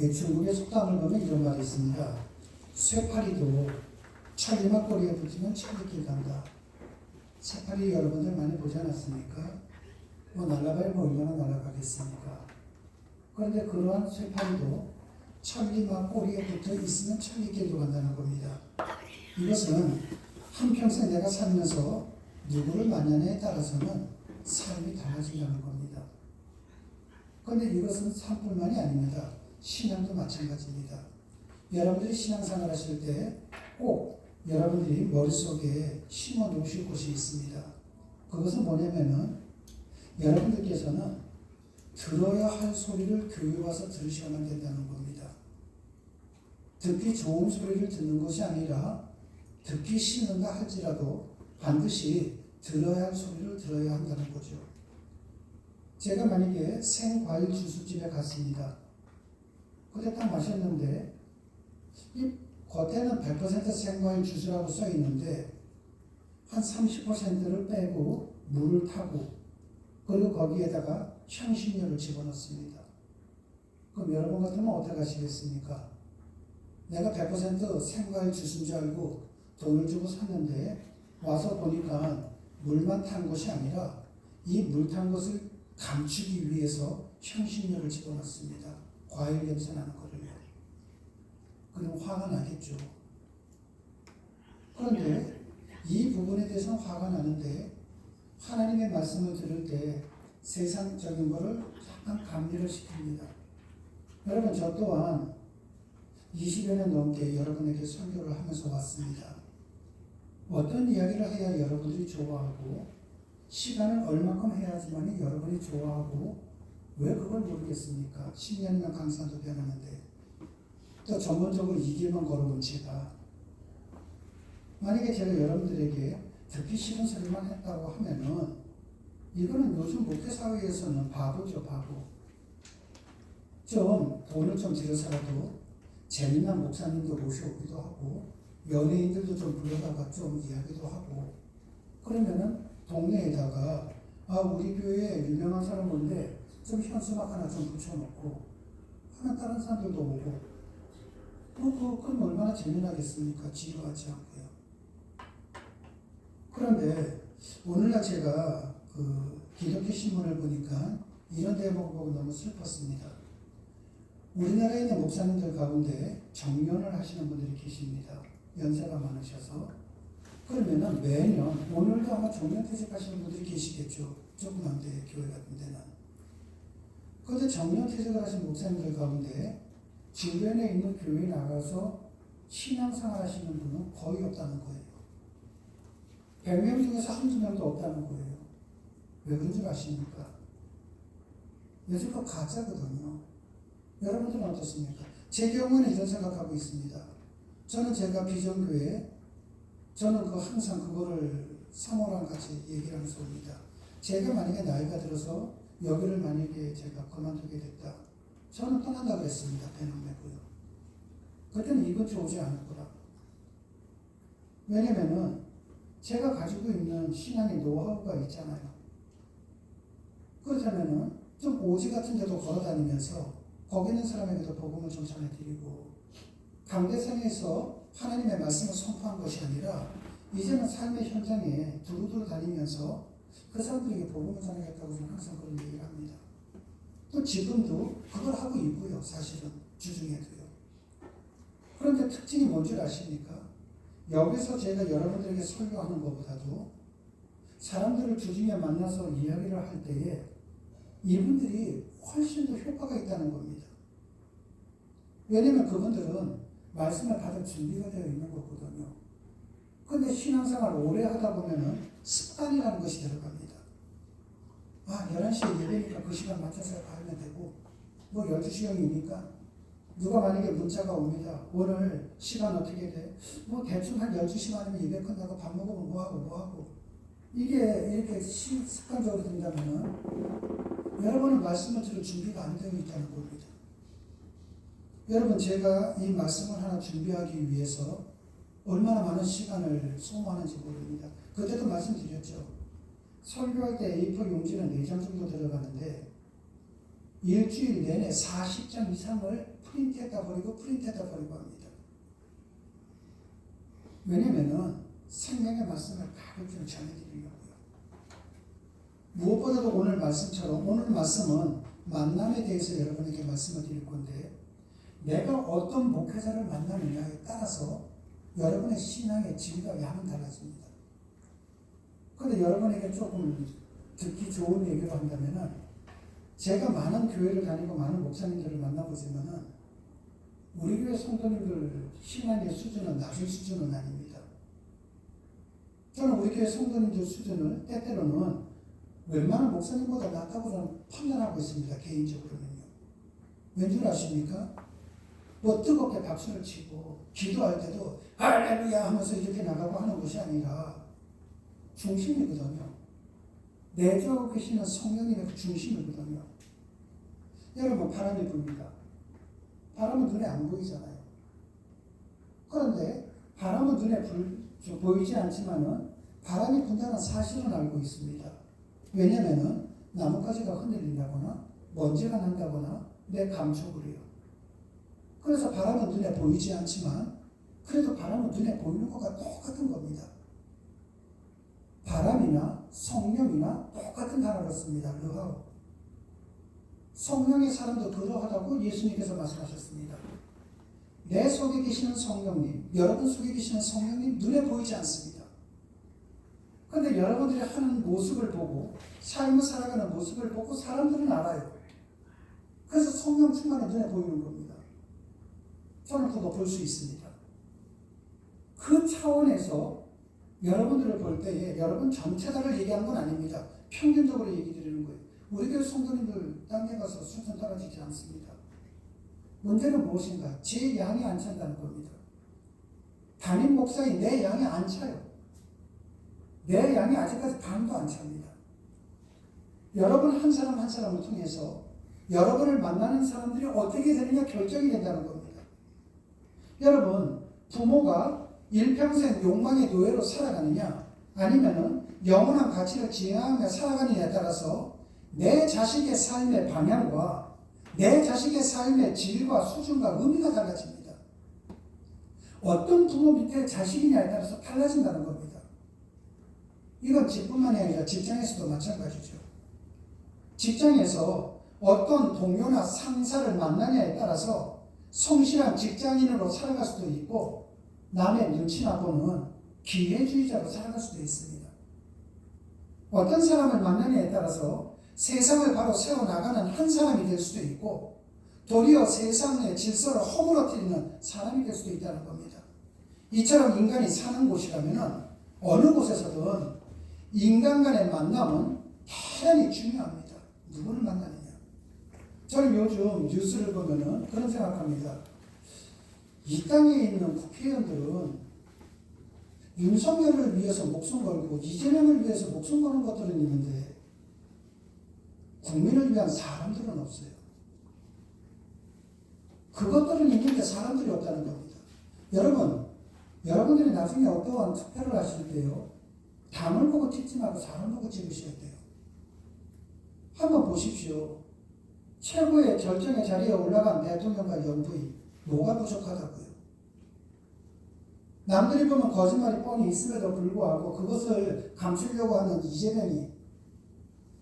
중국의 속담을 보면 이런 말이 있습니다. 쇠파리도 천리막 꼬리에 붙으면 천리길 간다. 쇠파리 여러분들 많이 보지 않았습니까? 뭐 날아가야 뭐 얼마나 날아가겠습니까? 그런데 그러한 쇠파리도 천리막 꼬리에 붙어 있으면 천리길로 간다는 겁니다. 이것은 한평생 내가 살면서 누구를 만나냐에 따라서는 삶이 달라진다는 겁니다. 그런데 이것은 삶뿐만이 아닙니다. 신앙도 마찬가지입니다. 여러분들이 신앙생활 하실 때 꼭 여러분들이 머릿속에 심어 놓으실 곳이 있습니다. 그것은 뭐냐면은 여러분들께서는 들어야 할 소리를 교회 와서 들으셔야만 된다는 겁니다. 듣기 좋은 소리를 듣는 것이 아니라 듣기 싫은가 할지라도 반드시 들어야 할 소리를 들어야 한다는 거죠. 제가 만약에 생과일 주스집에 갔습니다. 그때 딱 마셨는데 이 겉에는 100% 생과일 주스라고 써 있는데 한 30%를 빼고 물을 타고 그리고 거기에다가 향신료를 집어넣습니다. 그럼 여러분 같으면 어떻게 하시겠습니까? 내가 100% 생과일 주스인 줄 알고 돈을 주고 샀는데 와서 보니까 물만 탄 것이 아니라 이 물 탄 것을 감추기 위해서 향신료를 집어넣습니다. 과일 냄새 나는 거를요. 그럼 화가 나겠죠. 그런데 이 부분에 대해서는 화가 나는데 하나님의 말씀을 들을 때 세상적인 것을 약간 감리를 시킵니다. 여러분 저 또한 20여 년 넘게 여러분에게 설교를 하면서 왔습니다. 어떤 이야기를 해야 여러분들이 좋아하고 시간을 얼마큼 해야지만 여러분이 좋아하고 왜 그걸 모르겠습니까? 10년이면 강사도 변하는데 또 전문적으로 이 길만 걸어온 제가 만약에 제가 여러분들에게 듣기 싫은 소리만 했다고 하면은 이거는 요즘 목회사회에서는 바보죠, 바보. 좀 돈을 좀 들여서라도 재미난 목사님도 모셔오기도 하고 연예인들도 좀 불러다가 좀 이야기도 하고 그러면은 동네에다가 우리 교회에 유명한 사람 온데 좀 현수막 하나 좀 붙여놓고 하면 다른 사람들도 오고 그럼 얼마나 재미나겠습니까? 지루하지 않고요. 그런데 오늘날 제가 기독교 신문을 보니까 이런 대목을 보고 너무 슬펐습니다. 우리나라에 있는 목사님들 가운데 정년을 하시는 분들이 계십니다. 연세가 많으셔서. 그러면은 매년, 오늘도 아마 정년퇴직하시는 분들이 계시겠죠. 조그만 데, 교회 같은 데는. 그런데 정년퇴직을 하신 목사님들 가운데 주변에 있는 교회에 나가서 신앙생활 하시는 분은 거의 없다는 거예요. 100명 중에서 한두 명도 없다는 거예요. 왜 그런 줄 아십니까? 요즘 그거 가짜거든요. 여러분들은 어떻습니까? 제 경우는 이런 생각하고 있습니다. 저는 제가 비전교회, 저는 항상 그거를 사모랑 같이 얘기를 하면서 옵니다. 제가 만약에 나이가 들어서 여기를 만약에 제가 그만두게 됐다. 저는 떠난다고 했습니다. 배는 메고요. 그때는 이 근처 오지 않을 거라. 왜냐면은 제가 가지고 있는 신앙의 노하우가 있잖아요. 그렇다면은 좀 오지 같은 데도 걸어 다니면서 거기 있는 사람에게도 복음을 좀 전해드리고 강대상에서 하나님의 말씀을 선포한 것이 아니라 이제는 삶의 현장에 두루두루 다니면서 그 사람들에게 복음을 전하겠다고 저는 항상 그런 얘기를 합니다. 또 지금도 그걸 하고 있고요. 사실은 주중에도요. 그런데 특징이 뭔지 아십니까? 여기서 제가 여러분들에게 설교하는 것보다도 사람들을 주중에 만나서 이야기를 할 때에 이분들이 훨씬 더 효과가 있다는 겁니다. 왜냐면 그분들은 말씀을 받을 준비가 되어 있는 거거든요. 그런데 신앙생활 오래 하다 보면은 습관이라는 것이 들어갑니다. 11시에 예배니까 그 시간 맞춰서 가면 되고, 12시경이니까, 누가 만약에 문자가 옵니다. 오늘 시간 어떻게 돼? 대충 한 12시 반이면 예배 끝나고 밥 먹으면 뭐하고. 이게 이렇게 습관적으로 된다면은, 여러분은 말씀을 들을 준비가 안 되어 있다는 겁니다. 여러분, 제가 이 말씀을 하나 준비하기 위해서 얼마나 많은 시간을 소모하는지 모릅니다. 그때도 말씀드렸죠. 설교할 때 A4 용지는 4장 정도 들어가는데 일주일 내내 40장 이상을 프린트했다 버리고 프린트했다 버리고 합니다. 왜냐면은 생명의 말씀을 가급적 전해드리려고요. 무엇보다도 오늘 말씀처럼 오늘 말씀은 만남에 대해서 여러분에게 말씀을 드릴 건데 내가 어떤 목회자를 만나느냐에 따라서 여러분의 신앙의 질과 양은 달라집니다. 그런데 여러분에게 조금 듣기 좋은 얘기를 한다면은 제가 많은 교회를 다니고 많은 목사님들을 만나보지만은 우리 교회 성도님들 신앙의 수준은 낮은 수준은 아닙니다. 저는 우리 교회 성도님들 수준을 때때로는 웬만한 목사님보다 낮다고 저는 판단하고 있습니다. 개인적으로는요. 왠 줄 아십니까? 뭐 뜨겁게 박수를 치고 기도할 때도 할렐루야 하면서 이렇게 나가고 하는 것이 아니라 중심이거든요. 내주하고 계시는 성령님의 중심이거든요. 여러분 바람이 붑니다. 바람은 눈에 안 보이잖아요. 그런데 바람은 눈에 보이지 않지만은 바람이 분다는 사실은 알고 있습니다. 왜냐면은 나뭇가지가 흔들린다거나 먼지가 난다거나 내 감촉을요. 그래서 바람은 눈에 보이지 않지만 그래도 바람은 눈에 보이는 것과 똑같은 겁니다. 바람이나 성령이나 똑같은 단어를 씁니다. 르하우. 성령의 사람도 그러하다고 예수님께서 말씀하셨습니다. 내 속에 계시는 성령님, 여러분 속에 계시는 성령님 눈에 보이지 않습니다. 그런데 여러분들이 하는 모습을 보고 삶을 살아가는 모습을 보고 사람들은 알아요. 그래서 성령 충만이 눈에 보이는 겁니다. 저는 그거 볼 수 있습니다. 그 차원에서 여러분들을 볼 때에 여러분 전체다를 얘기하는 건 아닙니다. 평균적으로 얘기 드리는 거예요. 우리 교회 성도님들 땅에 가서 수준 떨어지지 않습니다. 문제는 무엇인가? 제 양이 안 찬다는 겁니다. 담임 목사인 내 양이 안 차요. 내 양이 아직까지 반도 안 찹니다. 여러분 한 사람 한 사람을 통해서 여러분을 만나는 사람들이 어떻게 되느냐 결정이 된다는 겁니다. 여러분 부모가 일평생 욕망의 노예로 살아가느냐 아니면은 영원한 가치를 지향하며 살아가느냐에 따라서 내 자식의 삶의 방향과 내 자식의 삶의 질과 수준과 의미가 달라집니다. 어떤 부모 밑에 자식이냐에 따라서 달라진다는 겁니다. 이건 집뿐만이 아니라 직장에서도 마찬가지죠. 직장에서 어떤 동료나 상사를 만나냐에 따라서 성실한 직장인으로 살아갈 수도 있고 남의 눈치나 보는 기회주의자로 살아갈 수도 있습니다. 어떤 사람을 만나냐에 따라서 세상을 바로 세워나가는 한 사람이 될 수도 있고 도리어 세상의 질서를 허물어뜨리는 사람이 될 수도 있다는 겁니다. 이처럼 인간이 사는 곳이라면 어느 곳에서든 인간 간의 만남은 대단히 중요합니다. 누구를 만나느냐. 저는 요즘 뉴스를 보면은 그런 생각합니다. 이 땅에 있는 국회의원들은 윤석열을 위해서 목숨 걸고 이재명을 위해서 목숨 거는 것들은 있는데 국민을 위한 사람들은 없어요. 그것들은 있는데 사람들이 없다는 겁니다. 여러분들이 나중에 어떠한 투표를 하실 때요. 당을 보고 찍지 말고 사람 보고 찍으셔야 돼요. 한번 보십시오. 최고의 결정의 자리에 올라간 대통령과 영부인 뭐가 부족하다고요? 남들이 보면 거짓말이 뻔히 있음에도 불구하고 그것을 감추려고 하는 이재명이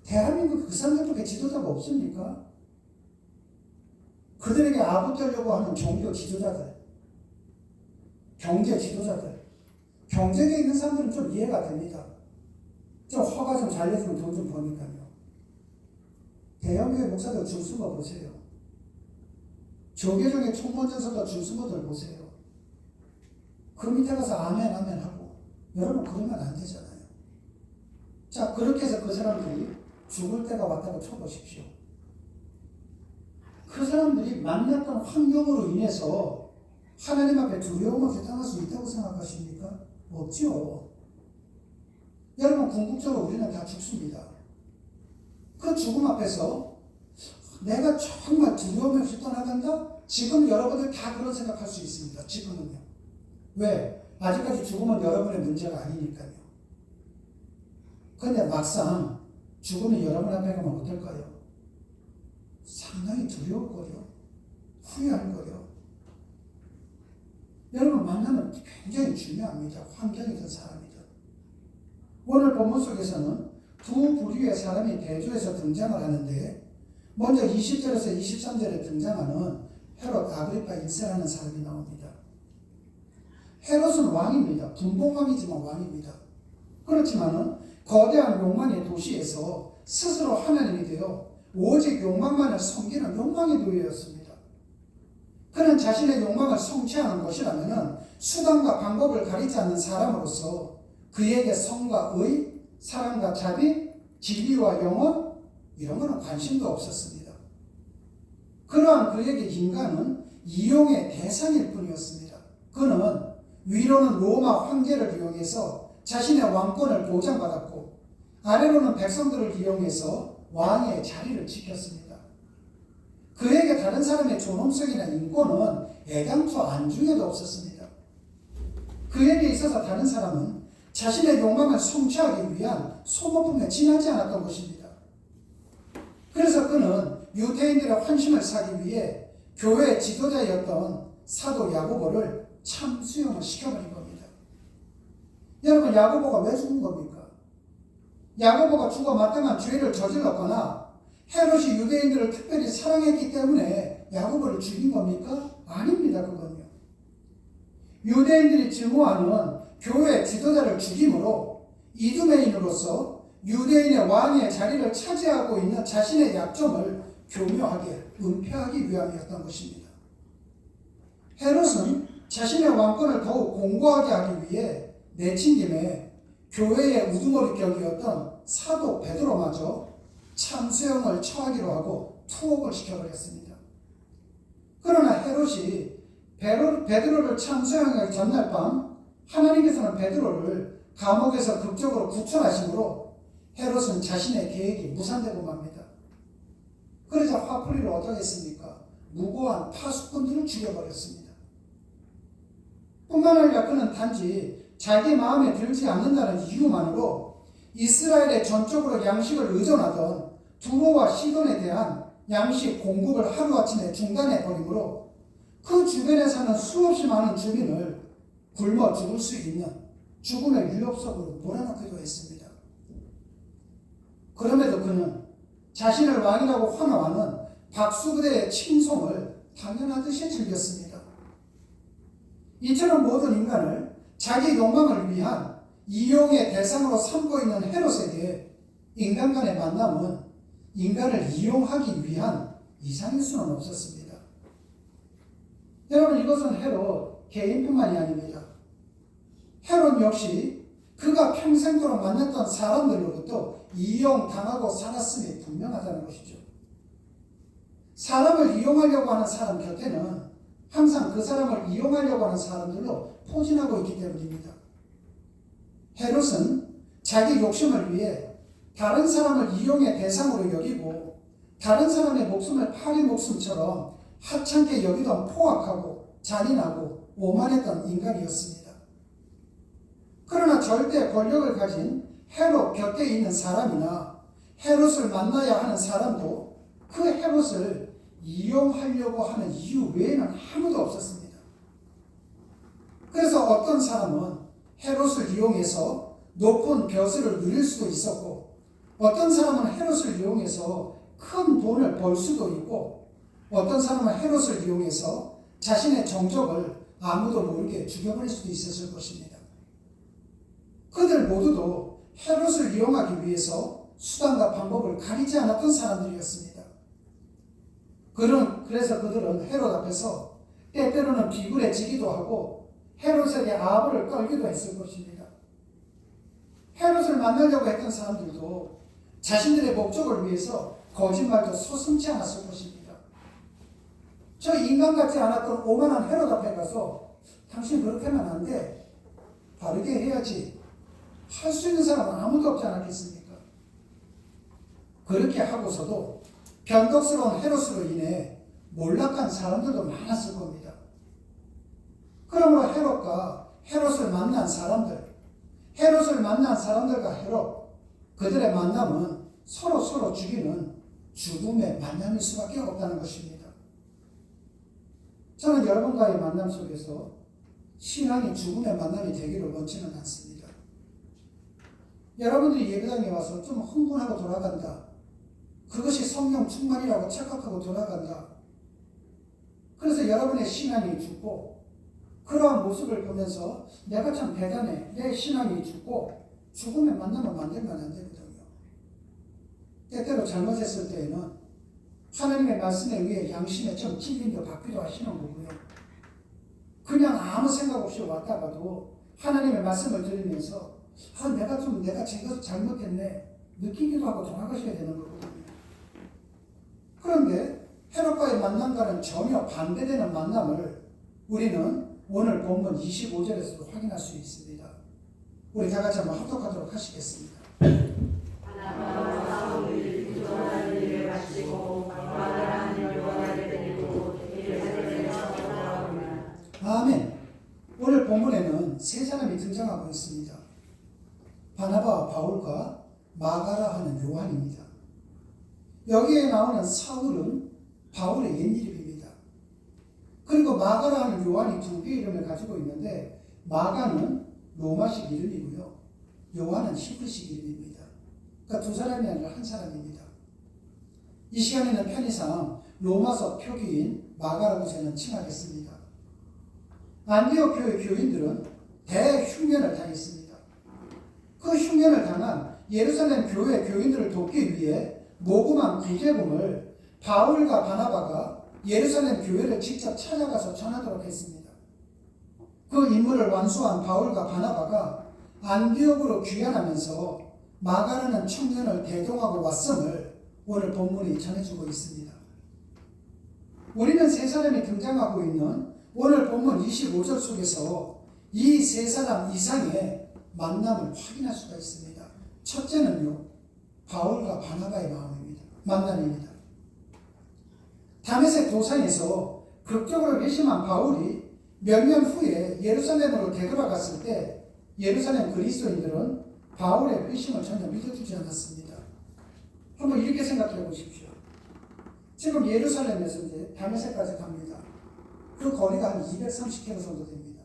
대한민국 그 사람들밖에 지도자가 없습니까? 그들에게 아부되려고 하는 종교 지도자들, 경제 지도자들, 경제계에 있는 사람들은 좀 이해가 됩니다. 좀 허가 좀 잘 내주면 돈 좀 버니까요. 대형교회 목사들 줄 쓴 거 보세요. 조계종의 총무전서도 줄 쓴 것들 보세요. 그 밑에 가서 아멘 아멘 하고 여러분 그러면 안 되잖아요. 자 그렇게 해서 그 사람들이 죽을 때가 왔다고 쳐보십시오. 그 사람들이 만났던 환경으로 인해서 하나님 앞에 두려움 없이 떠날 수 있다고 생각하십니까? 없죠. 여러분 궁극적으로 우리는 다 죽습니다. 그 죽음 앞에서 내가 정말 두려움 없이 떠나간다? 지금 여러분들 다 그런 생각할 수 있습니다. 지금은요. 왜? 아직까지 죽음은 여러분의 문제가 아니니까요. 그런데 막상 죽음이 여러분 앞에 가면 어떨까요? 두려울 거요. 후회할 거요. 여러분 만나면 굉장히 중요합니다. 환경이든 사람이든. 오늘 본문 속에서는 두 부류의 사람이 대조해서 등장을 하는데 먼저 20절에서 23절에 등장하는 헤롯 아그리파 1세라는 사람이 나옵니다. 헤롯은 왕입니다. 분봉왕이지만 왕입니다. 그렇지만은 거대한 욕망의 도시에서 스스로 하나님이 되어 오직 욕망만을 섬기는 욕망의 노예였습니다. 그는 자신의 욕망을 성취하는 것이라면 수단과 방법을 가리지 않는 사람으로서 그에게 성과 의, 사랑과 자비, 진리와 영원 이런 것은 관심도 없었습니다. 그러한 그에게 인간은 이용의 대상일 뿐이었습니다. 그는 위로는 로마 황제를 이용해서 자신의 왕권을 보장받았고 아래로는 백성들을 이용해서 왕의 자리를 지켰습니다. 그에게 다른 사람의 존엄성이나 인권은 애당초 안중에도 없었습니다. 그에게 있어서 다른 사람은 자신의 욕망을 성취하기 위한 소모품에 지나지 않았던 것입니다. 그래서 그는 유대인들의 환심을 사기 위해 교회 지도자였던 사도 야고보를 참수형을 시켜버린 겁니다. 여러분 야고보가 왜 죽은 겁니까? 야고보가 죽어 마땅한 죄를 저질렀거나 헤롯이 유대인들을 특별히 사랑했기 때문에 야고보를 죽인 겁니까? 아닙니다. 그건요. 유대인들이 증오하는 교회 지도자를 죽임으로 이두메인으로서 유대인의 왕의 자리를 차지하고 있는 자신의 약점을 교묘하게 은폐하기 위함이었던 것입니다. 헤롯은 자신의 왕권을 더욱 공고하게 하기 위해 내친 김에 교회의 우두머리 격이었던 사도 베드로마저 참수형을 처하기로 하고 투옥을 시켜버렸습니다. 그러나 헤롯이 베드로를 참수형하기 전날 밤 하나님께서는 베드로를 감옥에서 극적으로 구출하심으로 헤롯은 자신의 계획이 무산되고 맙니다. 그러자 화풀이를 어떻게 했습니까? 무고한 파수꾼들을 죽여버렸습니다. 뿐만 아니라 그는 단지 자기 마음에 들지 않는다는 이유만으로 이스라엘의 전적으로 양식을 의존하던 두로와 시돈에 대한 양식 공급을 하루아침에 중단해버리므로 그 주변에 사는 수없이 많은 주민을 굶어 죽을 수 있는 죽음의 위협 속으로 몰아넣기도 했습니다. 그럼에도 그는 자신을 왕이라고 환호하는 박수부대의 칭송을 당연하듯이 즐겼습니다. 이처럼 모든 인간을 자기 욕망을 위한 이용의 대상으로 삼고 있는 헤롯에게 인간 간의 만남은 인간을 이용하기 위한 이상일 수는 없었습니다. 여러분 이것은 헤롯 개인뿐만이 아닙니다. 헤롯 역시 그가 평생도록 만났던 사람들로부터 이용당하고 살았음이 분명하다는 것이죠. 사람을 이용하려고 하는 사람 곁에는 항상 그 사람을 이용하려고 하는 사람들로 포진하고 있기 때문입니다. 헤롯은 자기 욕심을 위해 다른 사람을 이용의 대상으로 여기고 다른 사람의 목숨을 파리 목숨처럼 하찮게 여기던 포악하고 잔인하고 오만했던 인간이었습니다. 그러나 절대 권력을 가진 헤롯 곁에 있는 사람이나 헤롯을 만나야 하는 사람도 그 헤롯을 이용하려고 하는 이유 외에는 아무도 없었습니다. 그래서 어떤 사람은 헤롯을 이용해서 높은 벼슬을 누릴 수도 있었고 어떤 사람은 헤롯을 이용해서 큰 돈을 벌 수도 있고 어떤 사람은 헤롯을 이용해서 자신의 정적을 아무도 모르게 죽여버릴 수도 있었을 것입니다. 그들 모두도 헤롯을 이용하기 위해서 수단과 방법을 가리지 않았던 사람들이었습니다. 그래서 그들은 헤롯 앞에서 때때로는 비굴해지기도 하고 헤롯에게 아부를 떨기도 했을 것입니다. 헤롯을 만나려고 했던 사람들도 자신들의 목적을 위해서 거짓말도 서슴지 않았을 것입니다. 저 인간 같지 않았던 오만한 헤롯 앞에 가서 당신 그렇게 하면 안 돼. 바르게 해야지. 할 수 있는 사람은 아무도 없지 않았겠습니까? 그렇게 하고서도 변덕스러운 헤롯으로 인해 몰락한 사람들도 많았을 겁니다. 그러므로 헤롯을 만난 사람들과 헤롯, 그들의 만남은 서로 죽이는 죽음의 만남일 수밖에 없다는 것입니다. 저는 여러분과의 만남 속에서 신앙이 죽음의 만남이 되기를 원치는 않습니다. 여러분들이 예배당에 와서 좀 흥분하고 돌아간다. 그것이 성령 충만이라고 착각하고 돌아간다. 그래서 여러분의 신앙이 죽고 그러한 모습을 보면서 내가 참 대단해. 내 신앙이 죽고 죽음의 만남을 만들면 안 되거든요. 때때로 잘못했을 때에는 하나님의 말씀에 의해 양심에 좀 찔림도 받기도 하시는 거고요. 그냥 아무 생각 없이 왔다가도 하나님의 말씀을 들으면서 내가 제가 잘못했네 느끼기도 하고 돌아가셔야 되는 거거든요. 그런데 헤롯과의 만남과는 전혀 반대되는 만남을 우리는 오늘 본문 25절에서 확인할 수 있습니다. 우리 다 같이 한번 합독하도록 하시겠습니다. 아멘. 오늘 본문에는 세 사람이 등장하고 있습니다. 바나바와 바울과 마가라 하는 요한입니다. 여기에 나오는 사울은 바울의 옛이름입니다. 그리고 마가라 하는 요한이 두 개의 이름을 가지고 있는데 마가는 로마식 이름이고요. 요한은 히브리식 이름입니다. 그러니까 두 사람이 아니라 한 사람입니다. 이 시간에는 편의상 로마서 표기인 마가라고 저는 칭하겠습니다. 안디옥 교회 교인들은 대흉년을 당했습니다. 그 흉년을 당한 예루살렘 교회 교인들을 돕기 위해 모금한 구제금을 바울과 바나바가 예루살렘 교회를 직접 찾아가서 전하도록 했습니다. 그 임무를 완수한 바울과 바나바가 안디옥으로 귀환하면서 마가라는 청년을 대동하고 왔음을 오늘 본문이 전해주고 있습니다. 우리는 세 사람이 등장하고 있는 오늘 본문 25절 속에서 이 세 사람 이상의 만남을 확인할 수가 있습니다. 첫째는요, 바울과 바나바의 만남입니다. 다메섹 도상에서 극적으로 회심한 바울이 몇 년 후에 예루살렘으로 되돌아갔을 때 예루살렘 그리스도인들은 바울의 회심을 전혀 믿어주지 않았습니다. 한번 이렇게 생각해 보십시오. 지금 예루살렘에서 이제 다메섹까지 갑니다. 그 거리가 한 230km 정도 됩니다.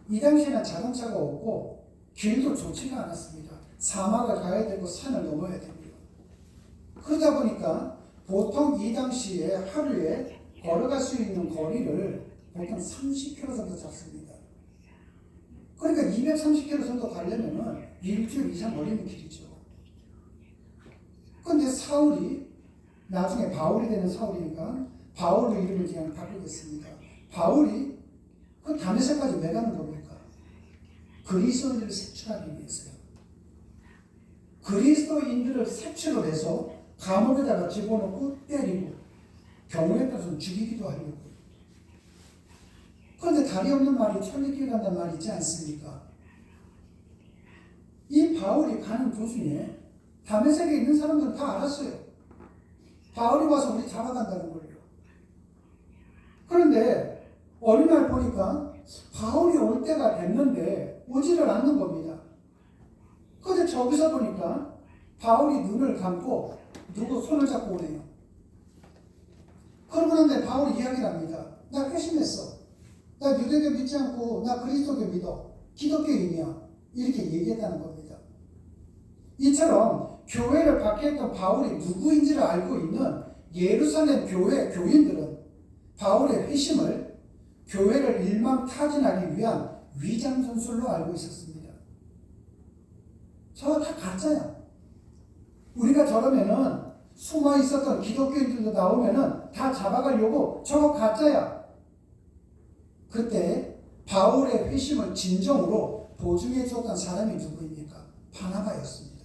이 당시에는 자동차가 없고 길도 좋지가 않았습니다. 사막을 가야 되고 산을 넘어야 됩니다. 그러다 보니까 보통 이 당시에 하루에 걸어갈 수 있는 거리를 보통 30km 정도 잡습니다. 그러니까 230km 정도 가려면 일주일 이상 걸리는 길이죠. 그런데 사울이 나중에 바울이 되는 사울이니까 바울로 이름을 그냥 바꾸겠습니다. 바울이 그 다메섹까지 왜 가는 겁니까? 그리스도인들을 색출하기 위해서요. 그리스도인들을 색출을 해서 감옥에다가 집어넣고 때리고 경우에 따라서는 죽이기도 하려고. 그런데 다리 없는 말이 천리길 간다는 말이 있지 않습니까? 이 바울이 가는 도중에 다메섹에 있는 사람들은 다 알았어요. 바울이 와서 우리 잡아간다는 걸요. 그런데 어느 날 보니까 바울이 올 때가 됐는데 오지를 않는 겁니다. 그런데 저기서 보니까 바울이 눈을 감고 누구 손을 잡고 오네요. 그러고 난데 바울이 이야기를 합니다. 나 회심했어. 나 유대교 믿지 않고 나 그리스도교 믿어. 기독교인이야. 이렇게 얘기했다는 겁니다. 이처럼 교회를 박해했던 바울이 누구인지를 알고 있는 예루살렘 교회 교인들은 바울의 회심을 교회를 일망타진하기 위한 위장 전술로 알고 있었습니다. 저거 다 가짜야. 우리가 저러면은 숨어 있었던 기독교인들도 나오면은 다 잡아가려고 저거 가짜야. 그때 바울의 회심을 진정으로 보증해 줬던 사람이 누구입니까? 바나바였습니다.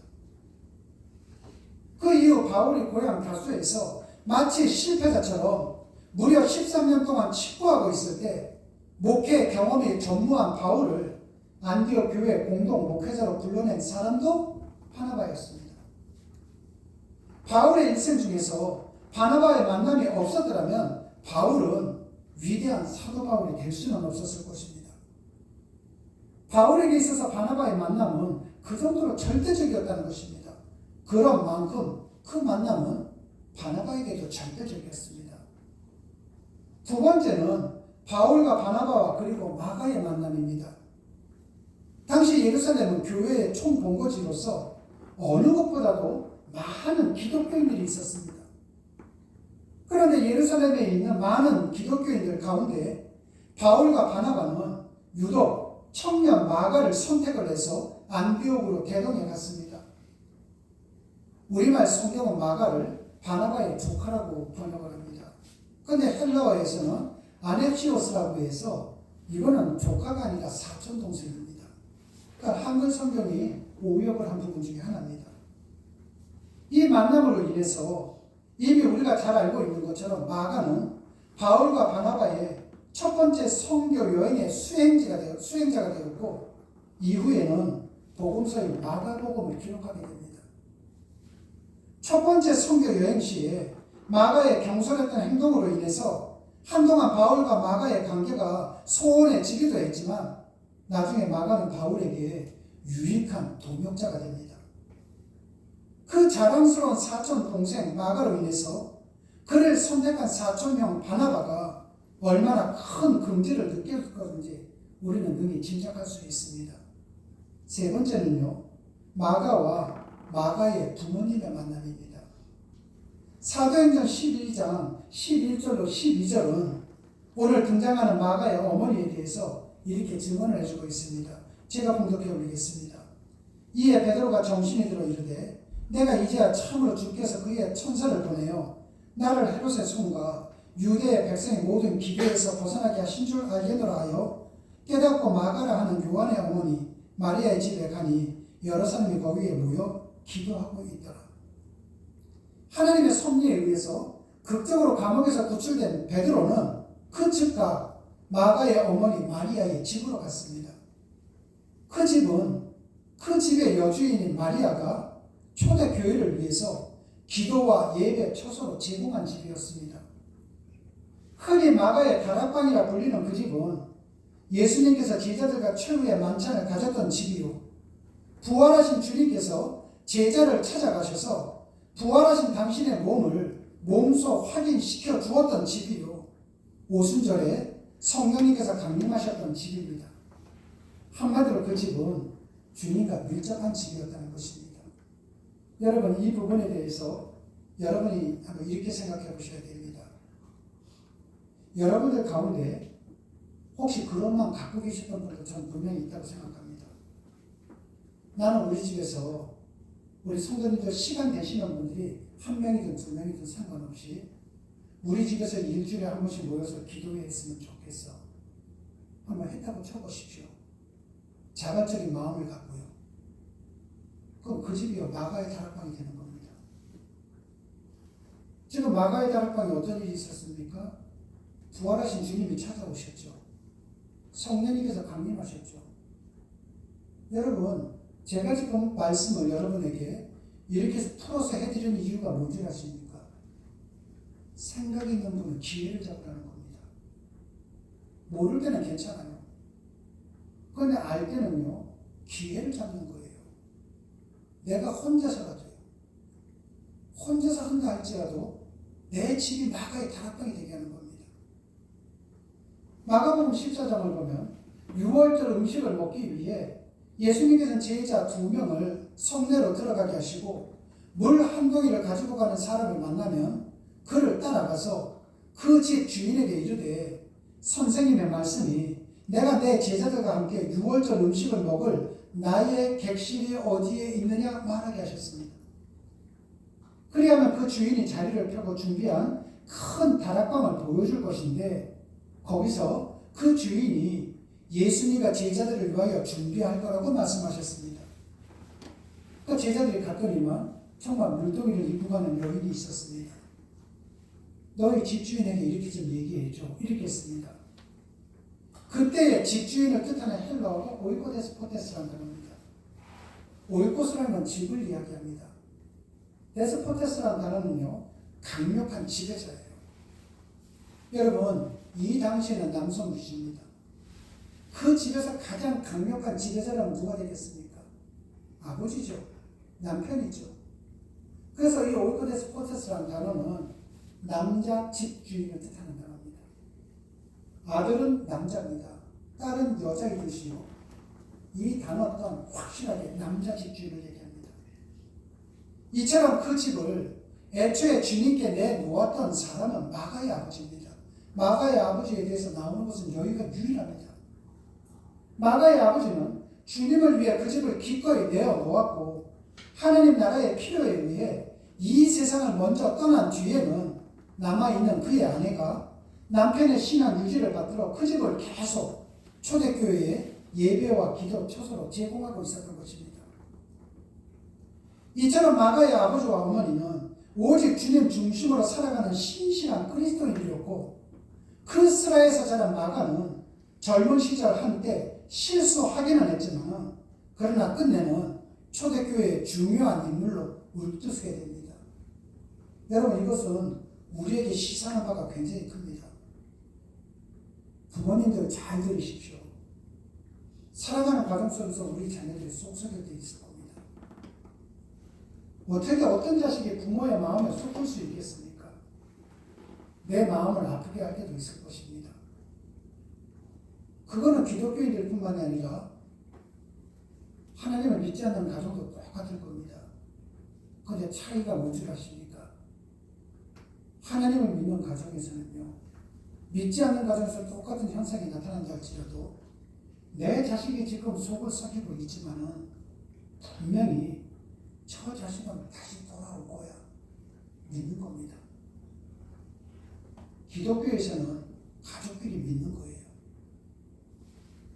그 이후 바울이 고향 다수에서 마치 실패자처럼 무려 13년 동안 치부하고 있을 때 목회 경험이 전무한 바울을 안디옥 교회 공동 목회자로 불러낸 사람도 바나바였습니다. 바울의 일생 중에서 바나바의 만남이 없었더라면 바울은 위대한 사도 바울이 될 수는 없었을 것입니다. 바울에게 있어서 바나바의 만남은 그 정도로 절대적이었다는 것입니다. 그런 만큼 그 만남은 바나바에게도 절대적이었습니다. 두 번째는 바울과 바나바와 그리고 마가의 만남입니다. 당시 예루살렘은 교회의 총본거지로서 어느 것보다도 많은 기독교인들이 있었습니다. 그런데 예루살렘에 있는 많은 기독교인들 가운데 바울과 바나바는 유독 청년 마가를 선택을 해서 안디옥으로 대동해 갔습니다. 우리말 성경은 마가를 바나바의 조카라고 번역을 합니다. 그런데 헬라어에서는 아넥시오스라고 해서 이거는 조카가 아니라 사촌 동생입니다. 그러니까 한글 성경이 오역을 한 부분 중에 하나입니다. 이 만남으로 인해서 이미 우리가 잘 알고 있는 것처럼 마가는 바울과 바나바의 첫 번째 선교 여행의 수행자가 되었고 이후에는 복음서인 마가복음을 기록하게 됩니다. 첫 번째 선교 여행 시에 마가의 경솔했던 행동으로 인해서 한동안 바울과 마가의 관계가 소원해지기도 했지만 나중에 마가는 바울에게 유익한 동역자가 됩니다. 그 자랑스러운 사촌 동생 마가로 인해서 그를 선택한 사촌형 바나바가 얼마나 큰 긍지를 느꼈을 것인지 우리는 능히 짐작할 수 있습니다. 세 번째는요, 마가와 마가의 부모님의 만남입니다. 사도행전 12장 11절로 12절은 오늘 등장하는 마가의 어머니에 대해서 이렇게 증언을 해주고 있습니다. 제가 봉독해 올리겠습니다. 이에 베드로가 정신이 들어 이르되 내가 이제야 참으로 주께서 그의 천사를 보내어 나를 헤롯의 손과 유대의 백성의 모든 기교에서 벗어나게 하신 줄 알겠노라 하여 깨닫고 마가라 하는 요한의 어머니 마리아의 집에 가니 여러 사람이 거기에 모여 기도하고 있더라. 하나님의 섭리에 의해서 극적으로 감옥에서 구출된 베드로는 그 즉각 마가의 어머니 마리아의 집으로 갔습니다. 그 집은 그 집의 여주인인 마리아가 초대교회를 위해서 기도와 예배 처소로 제공한 집이었습니다. 흔히 마가의 다락방이라 불리는 그 집은 예수님께서 제자들과 최후의 만찬을 가졌던 집이요, 부활하신 주님께서 제자를 찾아가셔서 부활하신 당신의 몸을 몸소 확인시켜 주었던 집이요, 오순절에 성령님께서 강림하셨던 집입니다. 한마디로 그 집은 주님과 밀접한 집이었다는 것입니다. 여러분, 이 부분에 대해서 여러분이 한번 이렇게 생각해 보셔야 됩니다. 여러분들 가운데 혹시 그런 마음 갖고 계셨던 분도 저는 분명히 있다고 생각합니다. 나는 우리 집에서 우리 성도님들 시간 되시는 분들이 한 명이든 두 명이든 상관없이 우리 집에서 일주일에 한 번씩 모여서 기도했으면 좋겠어. 한번 했다고 쳐보십시오. 자발적인 마음을 갖고요. 그럼 그 집이요, 마가의 다락방이 되는 겁니다. 지금 마가의 다락방에 어떤 일이 있었습니까? 부활하신 주님이 찾아오셨죠. 성령님께서 강림하셨죠. 여러분, 제가 지금 말씀을 여러분에게 이렇게 풀어서 해드리는 이유가 뭔지 아십니까? 생각 있는 분은 기회를 잡으라는 겁니다. 모를 때는 괜찮아요. 그런데 알 때는요, 기회를 잡는 거예요. 내가 혼자서라도요, 혼자서 한다 할지라도 내 집이 마가의 다락방이 되게 하는 겁니다. 마가복음 14장을 보면 6월절 음식을 먹기 위해 예수님께서는 제자 2명을 성내로 들어가게 하시고 물 한 동이를 가지고 가는 사람을 만나면 그를 따라가서 그 집 주인에게 이르되 선생님의 말씀이 내가 내 제자들과 함께 6월절 음식을 먹을 나의 객실이 어디에 있느냐 말하게 하셨습니다. 그리하면 그 주인이 자리를 펴고 준비한 큰 다락방을 보여줄 것인데 거기서 그 주인이 예수님과 제자들을 위하여 준비할 거라고 말씀하셨습니다. 그 제자들이 갔더니만 정말 물동이를 입고 가는 여인이 있었습니다. 너희 집주인에게 이렇게 좀 얘기해줘. 이렇게 했습니다. 그때 집주인을 뜻하는 헬라어가 오이코데스포테스라는 단어입니다. 오이코스라는 건 집을 이야기합니다. 데스포테스라는 단어는요, 강력한 지배자예요. 여러분, 이 당시에는 남성 위주입니다. 그 집에서 가장 강력한 지배자라면 누가 되겠습니까? 아버지죠. 남편이죠. 그래서 이 오이코데스포테스라는 단어는 남자 집주인을 뜻하는 단어입니다. 아들은 남자입니다. 딸은 여자의 뜻이요. 이 단어 또한 확실하게 남자 집주인을 얘기합니다. 이처럼 그 집을 애초에 주님께 내놓았던 사람은 마가의 아버지입니다. 마가의 아버지에 대해서 나오는 것은 여기가 유일합니다. 마가의 아버지는 주님을 위해 그 집을 기꺼이 내어놓았고 하나님 나라의 필요에 의해 이 세상을 먼저 떠난 뒤에는 남아있는 그의 아내가 남편의 신앙 유지를 받들어 그 집을 계속 초대교회에 예배와 기도 초소로 제공하고 있었던 것입니다. 이처럼 마가의 아버지와 어머니는 오직 주님 중심으로 살아가는 신실한 그리스도인들이었고 그 스라에서 자란 마가는 젊은 시절 한때 실수하기는 했지만 그러나 끝내는 초대교회의 중요한 인물로 울두서게 됩니다. 여러분 이것은 우리에게 시사하는 바가 굉장히 큽니다. 부모님들 잘 들으십시오. 살아가는 과정 속에서 우리 자녀들이 속썩일 때 있을 겁니다. 어떻게 어떤 자식이 부모의 마음에 속을 수 있겠습니까? 내 마음을 아프게 할 때도 있을 것입니다. 그거는 기독교인들 뿐만이 아니라 하나님을 믿지 않는 가정도 똑같을 겁니다. 그런데 차이가 뭔 줄 아십니까? 하나님을 믿는 가정에서는요, 믿지 않는 가정에서 똑같은 현상이 나타난다 할지라도 내 자식이 지금 속을 썩이고 있지만은 분명히 저 자식은 다시 돌아올 거야 믿는 겁니다. 기독교에서는 가족끼리 믿는 거예요.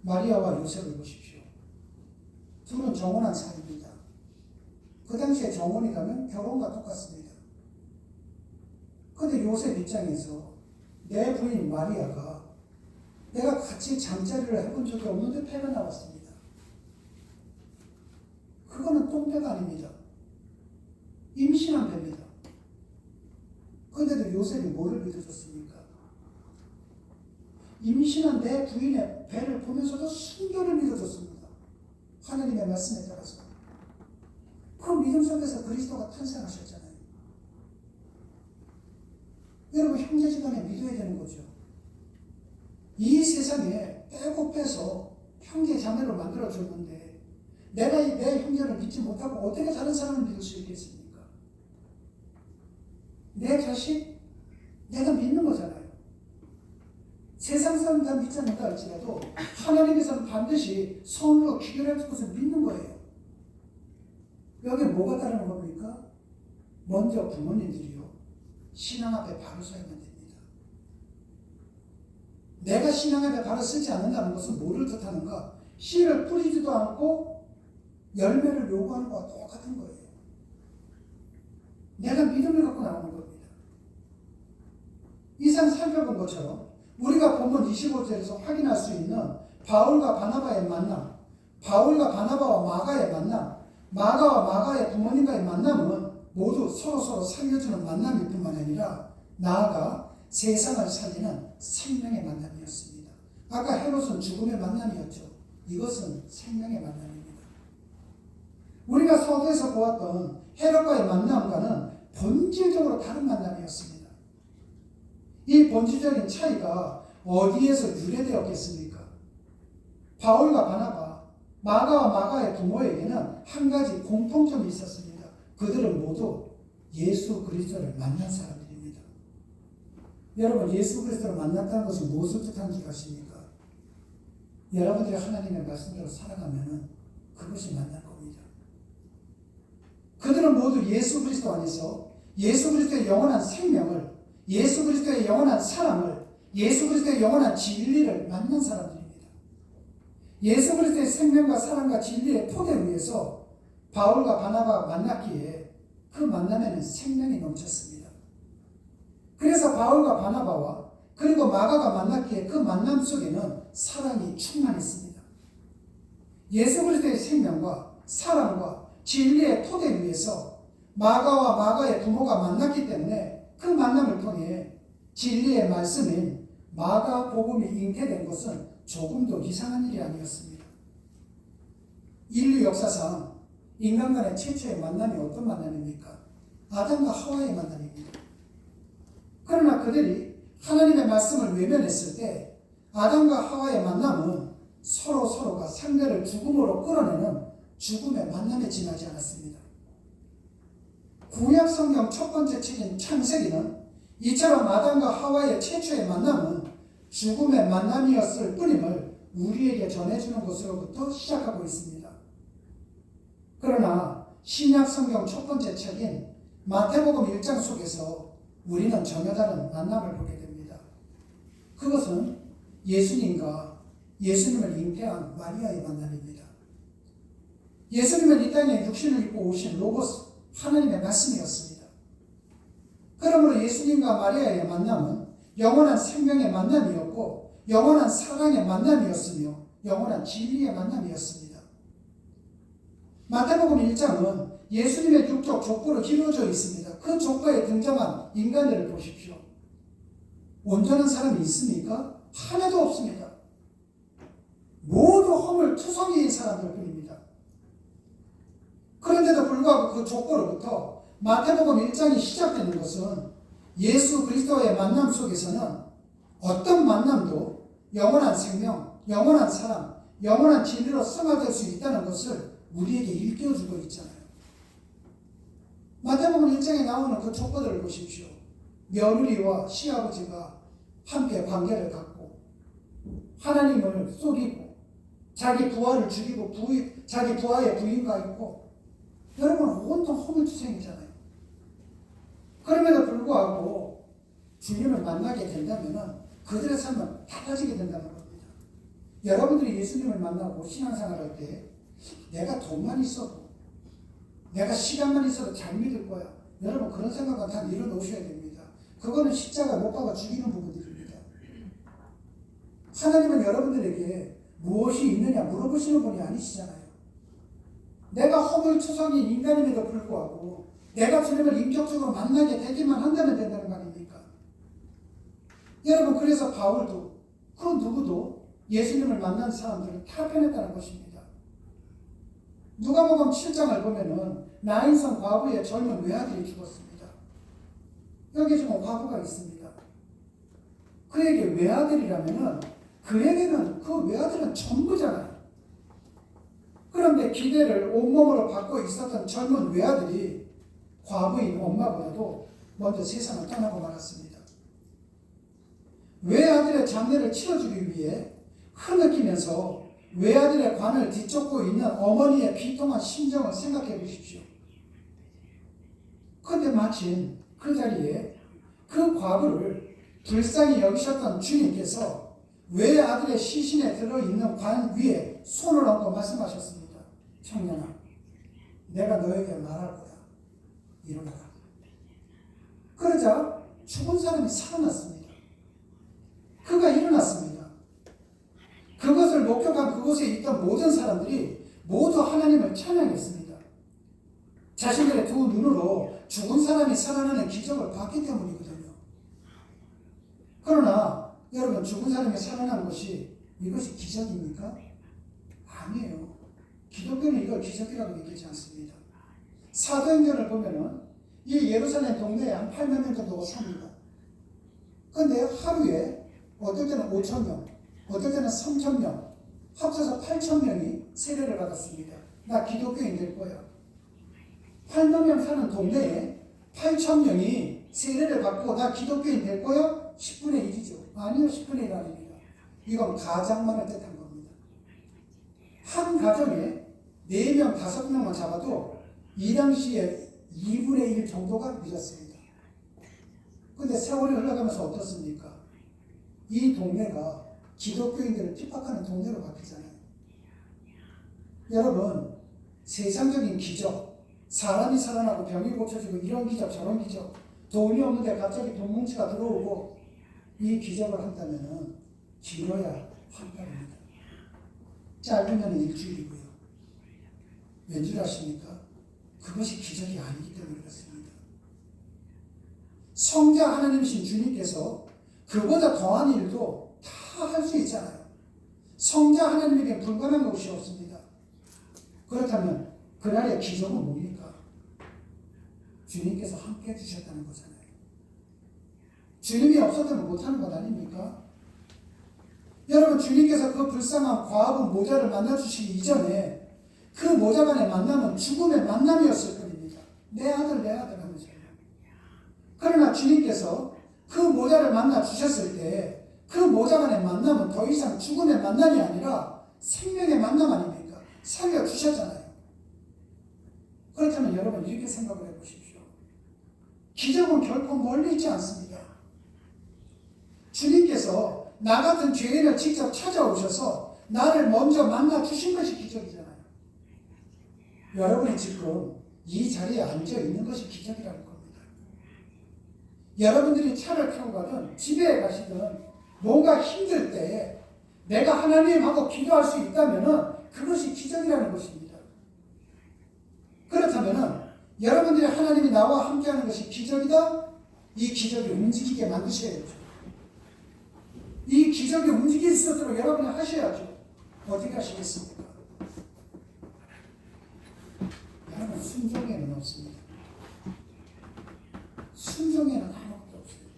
마리아와 요셉을 보십시오. 둘은 정혼한 사이입니다. 그 당시에 정혼이라면 결혼과 똑같습니다. 그런데 요셉 입장에서 내 부인 마리아가 내가 같이 잠자리를 해본 적이 없는데 패가 나왔습니다. 그거는 똥배가 아닙니다. 임신한 배입니다. 그런데도 요셉이 뭐를 믿어줬습니까? 임신한 내 부인의 배를 보면서도 순교를 믿어줬습니다. 하나님의 말씀에 따라서. 그 믿음 속에서 그리스도가 탄생하셨잖아요. 여러분 형제지간에 믿어야 되는 거죠. 이 세상에 빼고 빼서 형제 자매로 만들어줬는데 내가 내 형제를 믿지 못하고 어떻게 다른 사람을 믿을 수 있겠습니까? 내 자식 내가 믿는 거잖아요. 세상 사람 다 믿지 않는다 할지라도 하나님께서는 반드시 선으로 귀결할 것을 믿는 거예요. 여기 뭐가 다른 겁니까? 먼저 부모님들이요, 신앙 앞에 바로 서야만 됩니다. 내가 신앙 앞에 바로 서지 않는다는 것은 뭐를 뜻하는가? 씨를 뿌리지도 않고 열매를 요구하는 것과 똑같은 거예요. 내가 믿음을 갖고 나오는 겁니다. 이상 살펴본 것처럼 우리가 본문 25절에서 확인할 수 있는 바울과 바나바의 만남, 바울과 바나바와 마가의 만남, 마가와 마가의 부모님과의 만남은 모두 서로 살려주는 만남일 뿐만 아니라 나아가 세상을 살리는 생명의 만남이었습니다. 아까 헤롯은 죽음의 만남이었죠. 이것은 생명의 만남입니다. 우리가 서두에서 보았던 헤롯과의 만남과는 본질적으로 다른 만남이었습니다. 이 본질적인 차이가 어디에서 유래되었겠습니까? 바울과 바나바, 마가와 마가의 부모에게는 한 가지 공통점이 있었습니다. 그들은 모두 예수 그리스도를 만난 사람들입니다. 여러분 예수 그리스도를 만났다는 것은 무엇을 뜻하는 줄 아십니까? 여러분들이 하나님의 말씀대로 살아가면 그것이 만난 겁니다. 그들은 모두 예수 그리스도 안에서 예수 그리스도의 영원한 생명을, 예수 그리스도의 영원한 사랑을, 예수 그리스도의 영원한 진리를 만난 사람들입니다. 예수 그리스도의 생명과 사랑과 진리의 토대 위에서 바울과 바나바가 만났기에 그 만남에는 생명이 넘쳤습니다. 그래서 바울과 바나바와 그리고 마가가 만났기에 그 만남 속에는 사랑이 충만했습니다. 예수 그리스도의 생명과 사랑과 진리의 토대 위에서 마가와 마가의 부모가 만났기 때문에 그 만남을 통해 진리의 말씀인 마가 복음이 잉태된 것은 조금도 이상한 일이 아니었습니다. 인류 역사상 인간 간의 최초의 만남이 어떤 만남입니까? 아담과 하와의 만남입니다. 그러나 그들이 하나님의 말씀을 외면했을 때 아담과 하와의 만남은 서로가 상대를 죽음으로 끌어내는 죽음의 만남에 지나지 않았습니다. 구약 성경 첫 번째 책인 창세기는 이처럼 아담과 하와의 최초의 만남은 죽음의 만남이었을 뿐임을 우리에게 전해주는 것으로부터 시작하고 있습니다. 그러나 신약 성경 첫 번째 책인 마태복음 1장 속에서 우리는 전혀 다른 만남을 보게 됩니다. 그것은 예수님과 예수님을 잉태한 마리아의 만남입니다. 예수님은 이 땅에 육신을 입고 오신 로고스 하나님의 말씀이었습니다. 그러므로 예수님과 마리아의 만남은 영원한 생명의 만남이었고 영원한 사랑의 만남이었으며 영원한 진리의 만남이었습니다. 마태복음 1장은 예수님의 육적 족보로 이루어져 있습니다. 그 족보에 등장한 인간들을 보십시오. 온전한 사람이 있습니까? 하나도 없습니다. 모두 허물투성이인 사람들 뿐입니다. 그런데도 불구하고 그 족보로부터 마태복음 1장이 시작되는 것은 예수 그리스도와의 만남 속에서는 어떤 만남도 영원한 생명, 영원한 사랑, 영원한 진리로 승화될 수 있다는 것을 우리에게 일깨워주고 있잖아요. 마태복음 1장에 나오는 그 족보들을 보십시오. 며느리와 시아버지가 함께 관계를 갖고 하나님을 속이고 자기 부하를 죽이고 자기 부하의 부인과 있고 여러분 온통 허물투성이잖아요. 그럼에도 불구하고 주님을 만나게 된다면 그들의 삶은 달라지게 된다는 겁니다. 여러분들이 예수님을 만나고 신앙생활할 때 내가 돈만 있어도 내가 시간만 있어도 잘 믿을 거야. 여러분 그런 생각은 다 내려놓으셔야 됩니다. 그거는 십자가 못 박아 죽이는 부분들입니다. 하나님은 여러분들에게 무엇이 있느냐 물어보시는 분이 아니시잖아요. 내가 허물투성인 인간임에도 불구하고 내가 주님을 인격적으로 만나게 되기만 한다면 된다는 말입니까? 여러분 그래서 바울도 그 누구도 예수님을 만난 사람들을 다 편했다는 것입니다. 누가복음 7장을 보면은 나인성 과부의 젊은 외아들이 죽었습니다. 여기 지금 과부가 있습니다. 그에게 외아들이라면은 그에게는 그 외아들은 전부잖아요. 그런데 기대를 온몸으로 받고 있었던 젊은 외아들이 과부인 엄마보다도 먼저 세상을 떠나고 말았습니다. 외아들의 장례를 치러주기 위해 흐느끼면서 외아들의 관을 뒤쫓고 있는 어머니의 비통한 심정을 생각해 보십시오. 그런데 마침 그 자리에 그 과부를 불쌍히 여기셨던 주님께서 외아들의 시신에 들어있는 관 위에 손을 얹고 말씀하셨습니다. 청년아, 내가 너에게 말할 거야. 일어나라. 그러자 죽은 사람이 살아났습니다. 그가 일어났습니다. 그것을 목격한 그곳에 있던 모든 사람들이 모두 하나님을 찬양했습니다. 자신들의 두 눈으로 죽은 사람이 살아나는 기적을 봤기 때문이거든요. 그러나 여러분 죽은 사람이 살아난 것이 이것이 기적입니까? 아니에요. 기독교는 이걸 기적이라고 얘기하지 않습니다. 사도행전을 보면은 이 예루살렘 동네에 한 8만 명 정도가 삽니다. 그런데 하루에 어떨 때는 5천 명, 어떨 때는 3천 명, 합쳐서 8천 명이 세례를 받았습니다. 나 기독교인 될 거야. 8만 명 사는 동네에 8천 명이 세례를 받고 나 기독교인 될 거야? 10분의 1이죠. 아니요, 10분의 1 아닙니다. 이건 가장만을 뜻한 겁니다. 한 가정에 4명, 5명만 잡아도 이 당시에 2분의 1 정도가 믿었습니다. 그런데 세월이 흘러가면서 어떻습니까? 이 동네가 기독교인들을 핍박하는 동네로 바뀌잖아요. 여러분, 세상적인 기적, 사람이 살아나고 병이 고쳐지고 이런 기적 저런 기적, 돈이 없는데 갑자기 돈 뭉치가 들어오고 이 기적을 한다면 길어야 한 달입니다. 짧으면 일주일이고요. 왠줄 아십니까? 그것이 기적이 아니기 때문에 그렇습니다. 성자 하나님이신 주님께서 그보다 더한 일도 다 할 수 있잖아요. 성자 하나님에게 불가능한 것이 없습니다. 그렇다면 그날의 기적은 뭡니까? 주님께서 함께 해주셨다는 거잖아요. 주님이 없었다면 못하는 것 아닙니까? 여러분 주님께서 그 불쌍한 과부 모자를 만나주시기 이전에 그 모자간의 만남은 죽음의 만남이었을 겁니다. 내 아들 하면서. 그러나 주님께서 그 모자를 만나 주셨을 때 그 모자간의 만남은 더 이상 죽음의 만남이 아니라 생명의 만남 아닙니까? 살려주셨잖아요. 그렇다면 여러분 이렇게 생각을 해보십시오. 기적은 결코 멀리 있지 않습니다. 주님께서 나 같은 죄인을 직접 찾아오셔서 나를 먼저 만나 주신 것이 기적이잖아요. 여러분이 지금 이 자리에 앉아 있는 것이 기적이라는 겁니다. 여러분들이 차를 타고 가든 집에 가시든 뭔가 힘들 때 내가 하나님하고 기도할 수 있다면 그것이 기적이라는 것입니다. 그렇다면 여러분들이 하나님이 나와 함께하는 것이 기적이다? 이 기적이 움직이게 만드셔야죠. 이 기적이 움직일 수 있도록 여러분이 하셔야죠. 어떻게 하시겠습니까? 여러분 순종에는 없습니다. 순종에는 아무것도 없어요.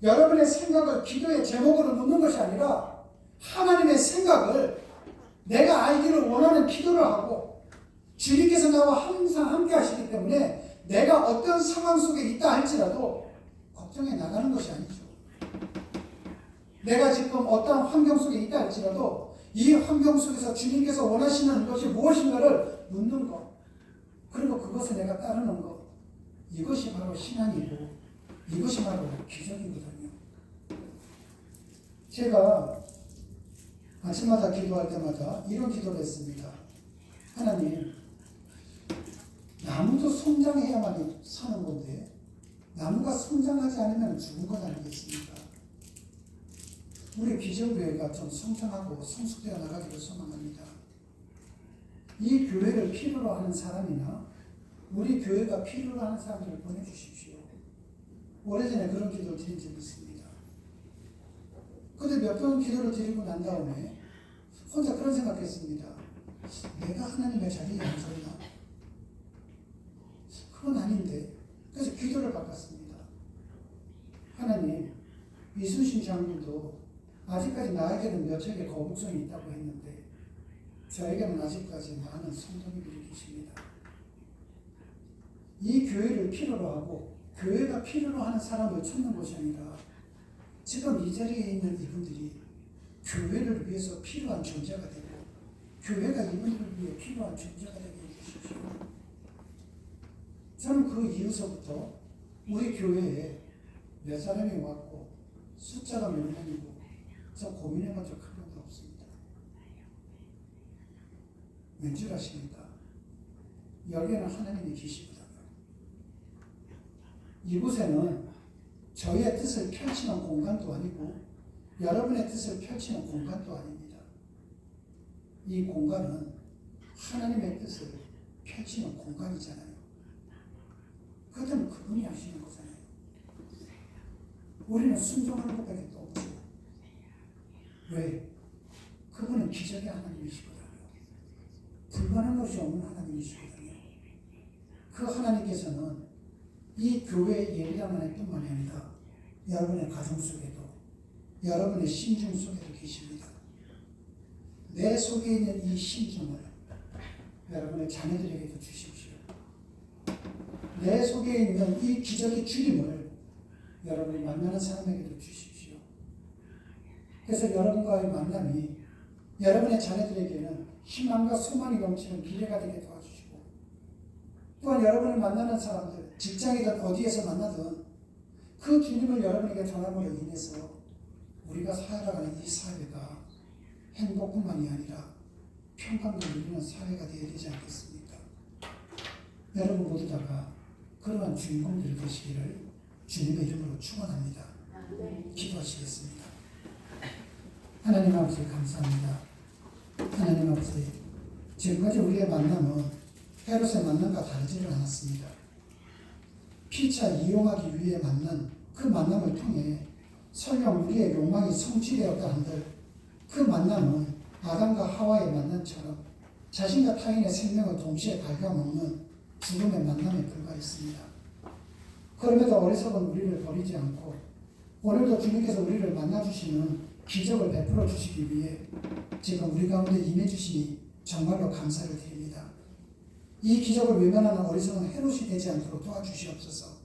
여러분의 생각을 기도의 제목으로 놓는 것이 아니라 하나님의 생각을 내가 알기를 원하는 기도를 하고 주님께서 나와 항상 함께 하시기 때문에 내가 어떤 상황 속에 있다 할지라도 걱정해 나가는 것이 아니죠. 내가 지금 어떤 환경 속에 있다 할지라도 이 환경 속에서 주님께서 원하시는 것이 무엇인가를 묻는 것, 그리고 그것을 내가 따르는 것, 이것이 바로 신앙이고 이것이 바로 기적이거든요. 제가 아침마다 기도할 때마다 이런 기도를 했습니다. 하나님, 나무도 성장해야만 사는 건데 나무가 성장하지 않으면 죽은 것 아니겠습니까? 우리 비전교회가 좀 성장하고 성숙되어 나가기를 소망합니다. 이 교회를 필요로 하는 사람이나 우리 교회가 필요로 하는 사람들을 보내주십시오. 오래전에 그런 기도를 드린 적이 있습니다. 그런데 몇 번 기도를 드리고 난 다음에 혼자 그런 생각했습니다. 내가 하나님의 자리에 앉았나? 그건 아닌데. 그래서 기도를 바꿨습니다. 하나님, 이순신 장군도 아직까지 나에게는 몇 척의 거북선이 있다고 했는데 저에게는 아직까지 많은 성도님들이 계십니다. 이 교회를 필요로 하고 교회가 필요로 하는 사람을 찾는 것이 아니라 지금 이 자리에 있는 이분들이 교회를 위해서 필요한 존재가 되고 교회가 이분들을 위해 필요한 존재가 되게 해주십시오. 저는 그 이후서부터 우리 교회에 몇 사람이 왔고 숫자가 몇 명이고 저 고민해본 적 한 번도 없습니다. 왠줄 아십니까? 여기에는 하나님이 계시거든요. 이곳에는 저의 뜻을 펼치는 공간도 아니고 여러분의 뜻을 펼치는 공간도 아닙니다. 이 공간은 하나님의 뜻을 펼치는 공간이잖아요. 그렇다면 그분이 하시는 거잖아요. 우리는 순종하는 것밖에 또 없죠. 왜? 그분은 기적의 하나님이시거든요. 불가능한 것이 없는 하나님이시거든요. 그 하나님께서는 이 교회의 예리한 하나님뿐만 아니라 여러분의 가정 속에도 여러분의 심중 속에도 계십니다. 내 속에 있는 이 심중을 여러분의 자녀들에게도 주십시오. 내 속에 있는 이 기적의 주님을 여러분이 만나는 사람에게도 주십시오. 그래서 여러분과의 만남이 여러분의 자녀들에게는 희망과 소망이 넘치는 미래가 되게 도와주시고 또한 여러분을 만나는 사람들, 직장이든 어디에서 만나든 그 주님을 여러분에게 전함으로 인해서 우리가 살아가는 이 사회가 행복뿐만이 아니라 평강도 누리는 사회가 되어야 되지 않겠습니까? 여러분 모두 다가 그러한 주인공들이 되시기를 주님의 이름으로 축원합니다. 기도하시겠습니다. 하나님 아버지 감사합니다. 하나님 아버지 지금까지 우리의 만남은 헤롯의 만남과 다르지를 않았습니다. 피차 이용하기 위해 만난 그 만남을 통해 설령 우리의 욕망이 성취되었다 한들 그 만남은 아담과 하와의 만남처럼 자신과 타인의 생명을 동시에 갉아먹는 죽음의 만남에 불과했습니다. 그럼에도 어리석은 우리를 버리지 않고 오늘도 주님께서 우리를 만나주시는 기적을 베풀어 주시기 위해 지금 우리 가운데 임해 주시니 정말로 감사를 드립니다. 이 기적을 외면하는 어리석은 헤롯이 되지 않도록 도와주시옵소서.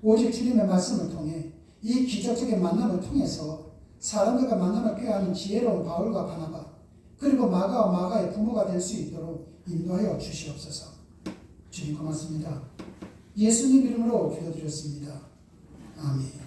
오직 주님의 말씀을 통해 이 기적적인 만남을 통해서 사람들과 만남을 꾀하는 지혜로운 바울과 바나바 그리고 마가와 마가의 부모가 될 수 있도록 인도하여 주시옵소서. 주님 고맙습니다. 예수님 이름으로 기도드렸습니다. 아멘.